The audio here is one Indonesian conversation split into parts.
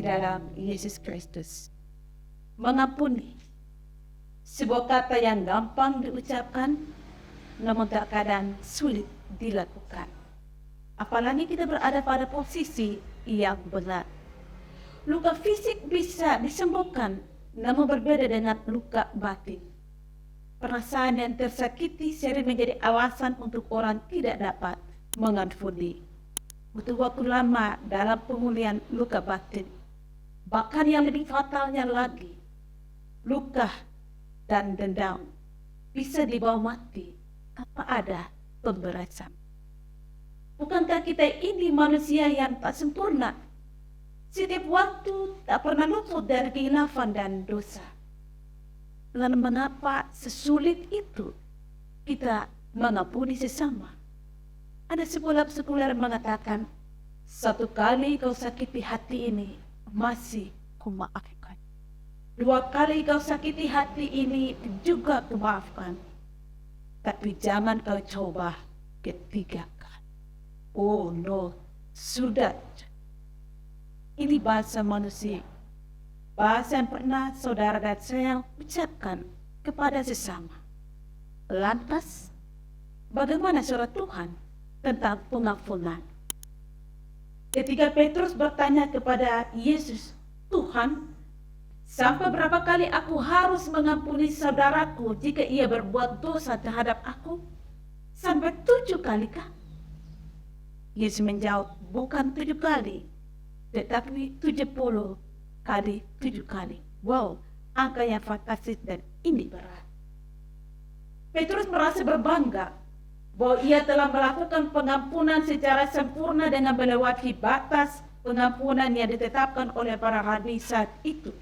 dalam Yesus Kristus. Mengampuni, sebuah kata yang gampang diucapkan, namun terkadang sulit dilakukan. Apalagi kita berada pada posisi yang benar. Luka fisik bisa disembuhkan, namun berbeda dengan luka batin. Perasaan yang tersakiti sering menjadi alasan untuk orang tidak dapat mengampuni. Butuh waktu lama dalam pemulihan luka batin. Bahkan yang lebih fatalnya lagi, luka dan dendam bisa dibawa mati tanpa ada pembalasan. Bukankah kita ini manusia yang tak sempurna? Setiap waktu tak pernah luput dari kehilafan dan dosa. Lalu mengapa sesulit itu kita mengampuni sesama? Ada sebuah sekuler mengatakan, satu kali kau sakiti hati ini, masih kumaafkan. Dua kali kau sakiti hati ini, juga kumaafkan. Tapi jangan kau coba ketiga kali. Oh no, sudah. Ini bahasa manusia. Bahasa yang pernah saudara dan saya ucapkan kepada sesama. Lantas, bagaimana surat Tuhan tentang pengampunan? Ketika Petrus bertanya kepada Yesus, Tuhan, sampai berapa kali aku harus mengampuni saudaraku jika ia berbuat dosa terhadap aku? Sampai 7 kali kah? Yesus menjawab, bukan 7 kali, tetapi 70 kali 7 kali. Wow, angka yang fantastis dan ini berat. Petrus merasa berbangga bahwa ia telah melakukan pengampunan secara sempurna dengan melewati batas pengampunan yang ditetapkan oleh para rabi saat itu,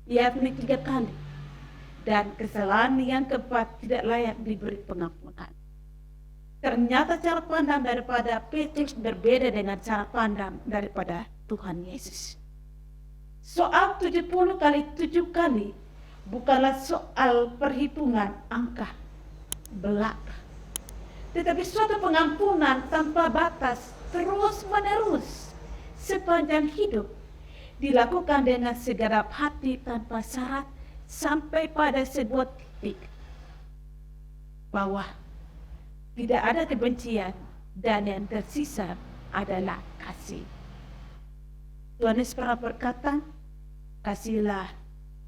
yakni 3 kali. Dan kesalahan yang keempat tidak layak diberi pengampunan. Ternyata cara pandang daripada Petrus berbeda dengan cara pandang daripada Tuhan Yesus. Soal 70 kali 7 kali bukanlah soal perhitungan angka belaka, tetapi suatu pengampunan tanpa batas terus menerus sepanjang hidup, dilakukan dengan segenap hati tanpa syarat sampai pada sebuah titik bahwa tidak ada kebencian dan yang tersisa adalah kasih. Yohanes pernah berkata, kasihilah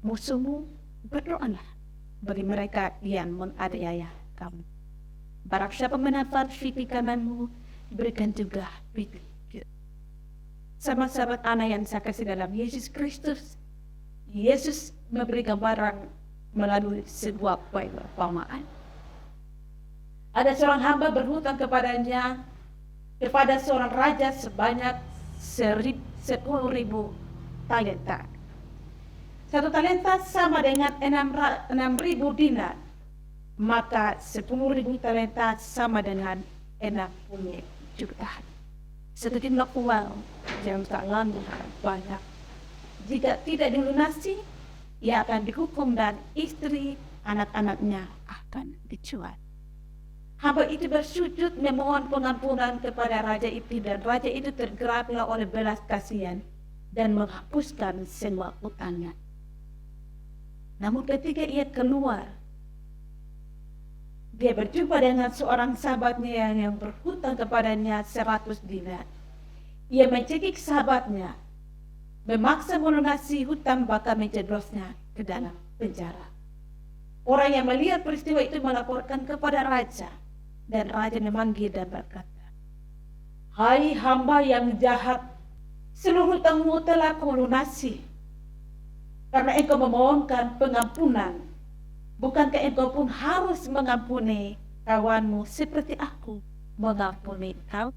musuhmu, berdoalah bagi mereka yang menganiaya kamu. Barang siapa menafar pipi kananmu, berikan juga pipi kiri. Sahabat-sahabat anak yang saya kasih dalam Yesus Kristus, Yesus memberi gambaran melalui sebuah perumpamaan. Ada seorang hamba berhutang kepada seorang raja sebanyak 10.000 talenta. 1 talenta sama dengan 6.000 dinar, maka 10.000 talenta sama dengan 60 juta. Sejumlah uang yang sangat banyak. Jika tidak dilunasi, ia akan dihukum dan istri anak-anaknya akan dijual. Hamba itu bersujud memohon pengampunan kepada raja itu, dan raja itu tergeraklah oleh belas kasihan dan menghapuskan semua hutangnya. Namun ketika ia keluar, dia berjumpa dengan seorang sahabatnya yang berhutang kepadanya 100 dinar. Ia mencekik sahabatnya, memaksa melunasi hutang, bahkan menjeblosnya ke dalam penjara. Orang yang melihat peristiwa itu melaporkan kepada raja, dan raja memanggil dan berkata, hai hamba yang jahat, seluruh hutangmu telah kau lunasi. Karena engkau memohonkan pengampunan, bukankah engkau pun harus mengampuni kawanmu seperti aku mengampuni kau?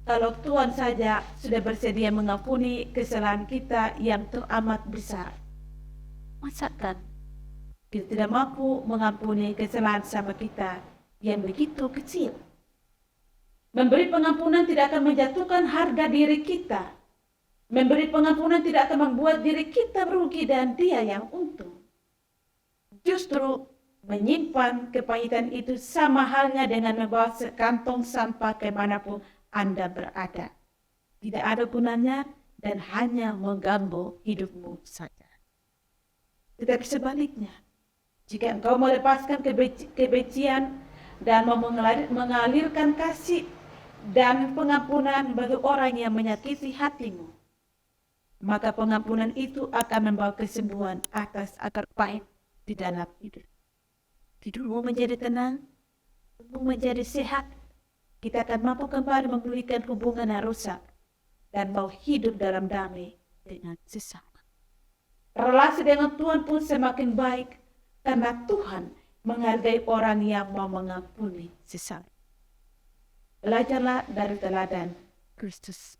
Kalau Tuhan saja sudah bersedia mengampuni kesalahan kita yang teramat besar, masakan kita tidak mampu mengampuni kesalahan sama kita yang begitu kecil? Memberi pengampunan tidak akan menjatuhkan harga diri kita. Memberi pengampunan tidak akan membuat diri kita merugi dan dia yang untung. Justru menyimpan kepahitan itu sama halnya dengan membawa sekantong sampah kemanapun Anda berada. Tidak ada gunanya dan hanya mengganggu hidupmu saja. Tetapi sebaliknya, jika engkau melepaskan kebencian dan mengalirkan kasih dan pengampunan bagi orang yang menyakiti hatimu, maka pengampunan itu akan membawa kesembuhan atas akar pahit di dalam hidup. Hidupmu menjadi tenang, hidupmu menjadi sehat. Kita akan mampu kembali memulihkan hubungan yang rusak dan mau hidup dalam damai dengan sesama. Relasi dengan Tuhan pun semakin baik karena Tuhan menghargai orang yang mau mengampuni sesama. Belajarlah dari teladan Kristus.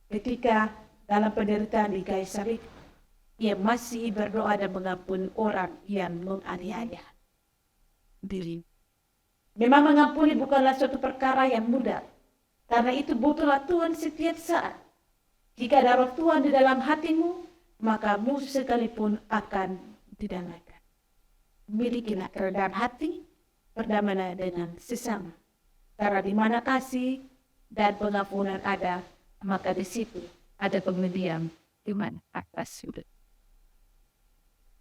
Ketika dalam penderitaan di kayu salib, ia masih berdoa dan mengampuni orang yang menganiaya diri. Memang mengampuni bukanlah suatu perkara yang mudah, karena itu butuhlah Tuhan setiap saat. Jika ada roh Tuhan di dalam hatimu, maka musuh sekalipun akan didamaikan. Milikilah kerendahan hati, berdamailah dengan sesama. Karena di mana kasih dan pengampunan ada, maka di situ ada kemudian iman atas hidup.